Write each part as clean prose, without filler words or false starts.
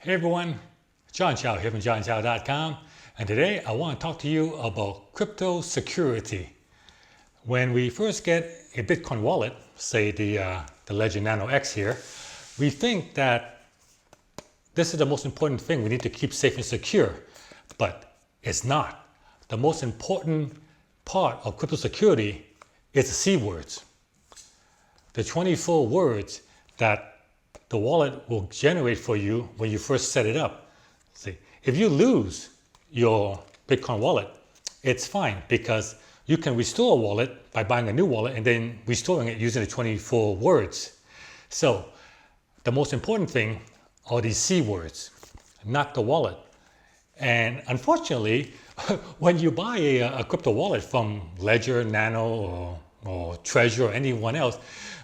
Hey everyone, John Chow here from johnchow.com, and today I want to talk to you about crypto security. When we first get a Bitcoin wallet, say the Ledger Nano X here, we think that this is the most important thing we need to keep safe and secure, but it's not. The most important part of crypto security is the C words. The 24 words that the wallet will generate for you when you first set it up. See, if you lose your Bitcoin wallet, it's fine because you can restore a wallet by buying a new wallet and then restoring it using the 24 words. So the most important thing are these C words, not the wallet. And unfortunately, when you buy a crypto wallet from Ledger, Nano, or Treasure, or anyone else,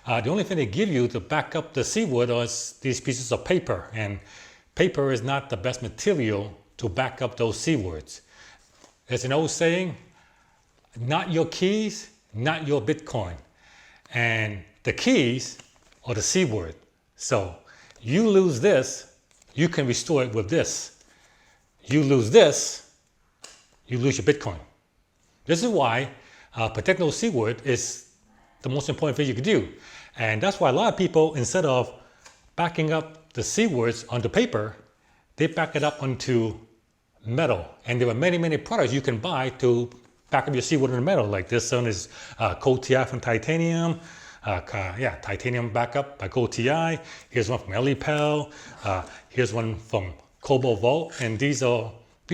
the only thing they give you to back up the C word is these pieces of paper. And paper is not the best material to back up those C words. There's an old saying, not your keys, not your Bitcoin. And the keys are the C word. So you lose this, you can restore it with this. You lose this, you lose your Bitcoin. This is why protecting those C word is the most important thing you can do. And that's why a lot of people, instead of backing up the C words onto paper, they back it up onto metal. And there are many, many products you can buy to back up your C word into metal. Like this one is Gold TI from titanium. Titanium backup by Gold TI. Here's one from LEPEL. Here's one from Cobalt Vault. And these are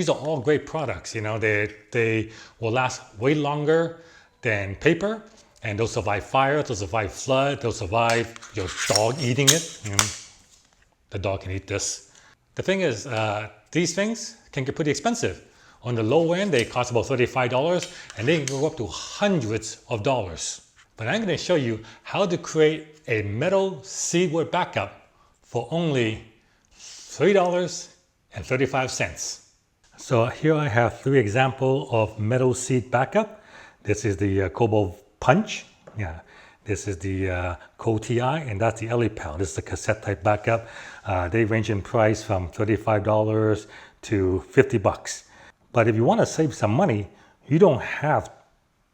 all great products. You know, they will last way longer than paper. And they'll survive fire, they'll survive flood, they'll survive your dog eating it. You know, the dog can eat this. The thing is, these things can get pretty expensive. On the low end, they cost about $35, and they can go up to hundreds of dollars. But I'm going to show you how to create a metal C word backup for only $3.35. So here I have 3 examples of metal seed backup. This is the Cobalt Punch. Yeah, this is the Gold TI, and that's the LEPEL. This is the cassette type backup. They range in price from $35 to $50. But if you want to save some money, you don't have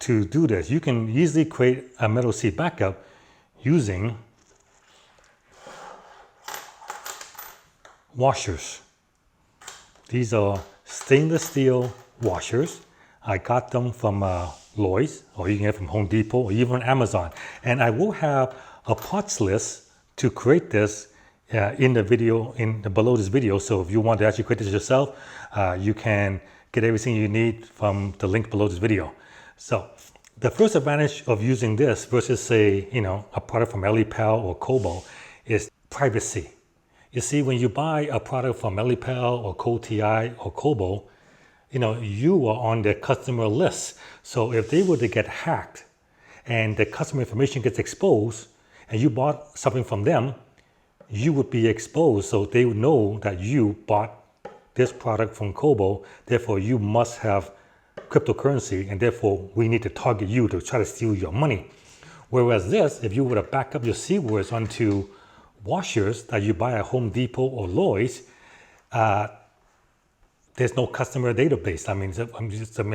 to do this. You can easily create a metal seed backup using washers. These are stainless steel washers. I got them from Lowe's, or you can get from Home Depot, or even Amazon. And I will have a parts list to create this in the video, below this video. So if you want to actually create this yourself, you can get everything you need from the link below this video. So the first advantage of using this versus, say, a product from LEPEL or Cobalt is privacy. You see, when you buy a product from LEPEL or Gold TI or Cobalt, you are on their customer list. So if they were to get hacked and the customer information gets exposed and you bought something from them, you would be exposed. So they would know that you bought this product from Cobalt, therefore you must have cryptocurrency, and therefore we need to target you to try to steal your money. Whereas this, if you were to back up your C words onto washers that you buy at Home Depot or Lowe's, there's no customer database. I mean,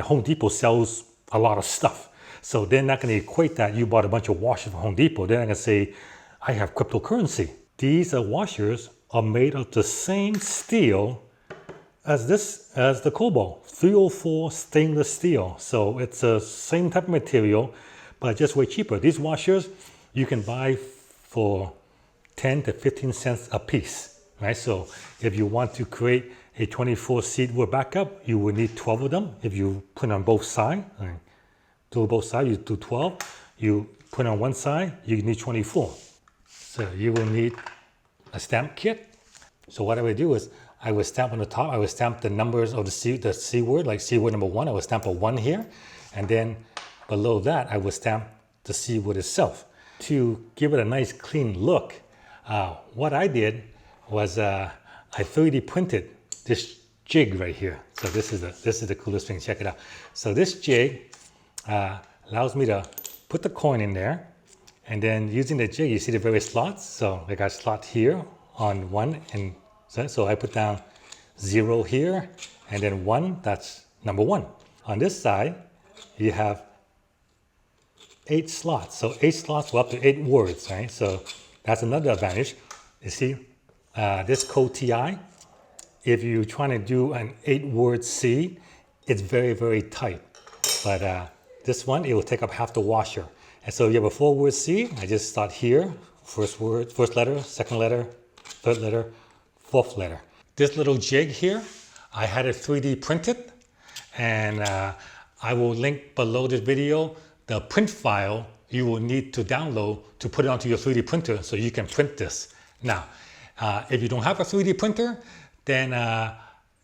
Home Depot sells a lot of stuff. So they're not going to equate that you bought a bunch of washers from Home Depot. They're not going to say, I have cryptocurrency. These washers are made of the same steel as the Cobalt, 304 stainless steel. So it's the same type of material, but just way cheaper. These washers you can buy for 10 to 15 cents a piece, right? So if you want to create a 24 seed word backup, you will need 12 of them. If you put on both sides, do both sides, you do 12. You put on one side, you need 24. So you will need a stamp kit. So what I would do is I would stamp on the top, I would stamp the numbers of the C word, like C word number 1, I would stamp a 1 here. And then below that, I would stamp the C word itself. To give it a nice clean look, what I did was I 3D printed this jig right here. So this is the coolest thing. Check it out. So this jig allows me to put the coin in there, and then using the jig, you see the various slots. So I got a slot here on one and So I put down 0 here, and then 1, that's number 1. On this side, you have 8 slots. So 8 slots go up to 8 words, right? So that's another advantage. You see, this code TI, if you're trying to do an 8-word C, it's very, very tight. But this one, it will take up half the washer. And so you have a 4-word C. I just start here, first word, first letter, second letter, third letter, fourth letter. This little jig here, I had it 3D printed, and I will link below this video the print file you will need to download to put it onto your 3D printer so you can print this. Now, if you don't have a 3D printer, then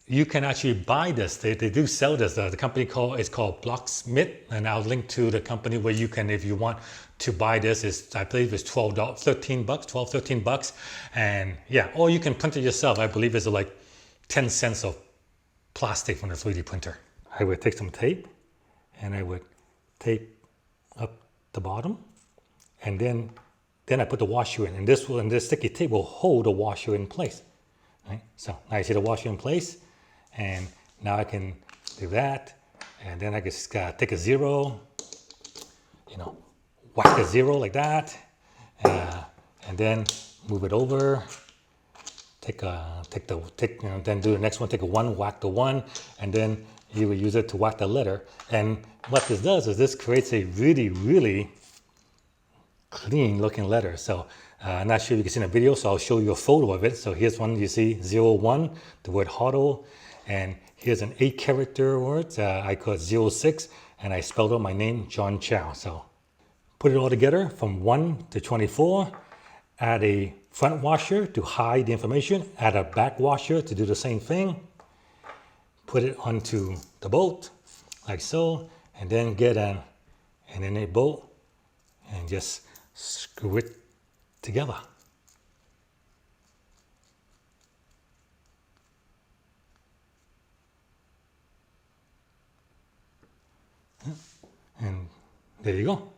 you can actually buy this. They do sell this. The company is called Blocksmith, and I'll link to the company where you can, if you want to buy this, I believe it's $13, and yeah, or you can print it yourself. I believe it's like 10 cents of plastic from the 3D printer. I would take some tape, and I would tape up the bottom, and then I put the washer in, and this sticky tape will hold the washer in place. Right? So now you see the washer in place, and now I can do that, and then I can just take a 0, whack a 0 like that, and then move it over. Then do the next one. Take a 1, whack the 1, and then you will use it to whack the letter. And what this does is this creates a really, really clean looking letter. So I'm not sure if you can see in the video, so I'll show you a photo of it. So here's one, you see 01, the word HODL, and here's an 8-character word. I call it 06, and I spelled out my name, John Chow. So put it all together from 1 to 24, add a front washer to hide the information, add a back washer to do the same thing, put it onto the bolt like so, and then get an innate bolt and just screw it together. And there you go.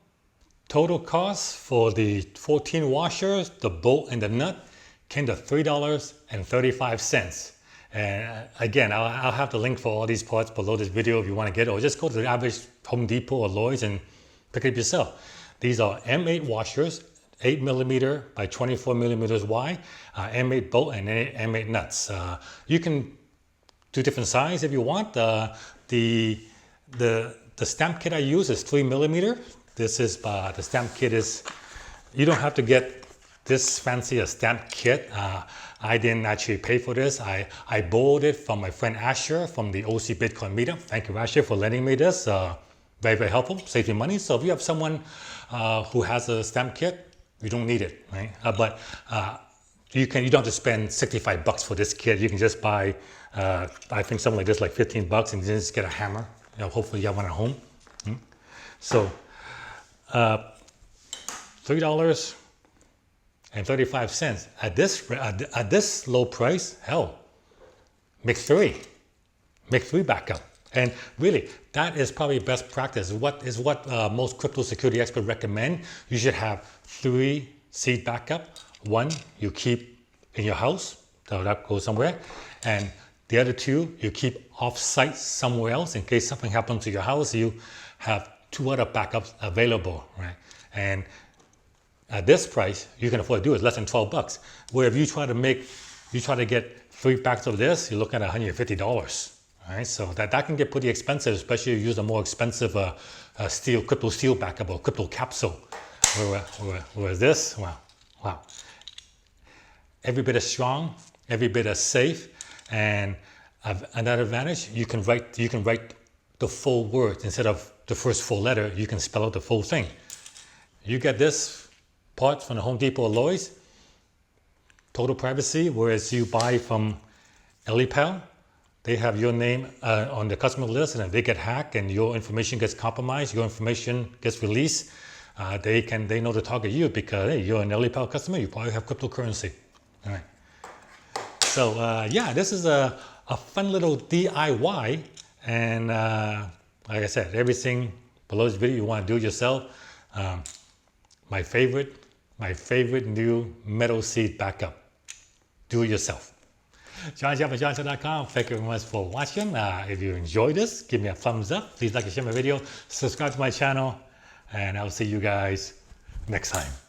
Total cost for the 14 washers, the bolt and the nut, came to $3.35. And again, I'll have the link for all these parts below this video if you want to get it, or just go to the average Home Depot or Lowe's and pick it up yourself. These are M8 washers, 8mm by 24mm wide, M8 bolt and M8 nuts. You can do different size if you want. The stamp kit I use is 3mm. This is the stamp kit is, you don't have to get this fancy a stamp kit. I didn't actually pay for this. I borrowed it from my friend Asher from the OC Bitcoin meetup. Thank you, Asher, for lending me this. Very, very helpful, save you money. So if you have someone who has a stamp kit, you don't need it, right? But you don't have to spend $65 for this kit. You can just buy, I think something like this, like $15, and then just get a hammer. Hopefully you have one at home. So $3.35 at this low price. Hell, make three backup. And really, that is probably best practice. What most crypto security experts recommend. You should have 3 seed backup. 1 you keep in your house, so that goes somewhere, and the other 2 you keep off-site somewhere else in case something happens to your house. You have 2 other backups available, right? And at this price, you can afford to do it, less than $12. Where if you try to get 3 packs of this, you're looking at $150. Right? So that can get pretty expensive, especially if you use a more expensive Cryptosteel backup or crypto capsule. Whereas this, wow. Every bit is strong, every bit is safe, and another advantage, you can write the full words instead of the first full letter. You can spell out the full thing. You get this part from the Home Depot or Lowe's, total privacy, whereas you buy from EliPal, they have your name on the customer list, and if they get hacked and your information gets compromised, your information gets released, they know to target you because hey, you're an EliPal customer, you probably have cryptocurrency. All right. So yeah, this is a fun little DIY, and like I said, everything below this video you want to do yourself. My favorite new metal seed backup. Do it yourself. John Jeff at johnjeff.com. Thank you very much for watching. If you enjoyed this, give me a thumbs up. Please like and share my video. Subscribe to my channel. And I'll see you guys next time.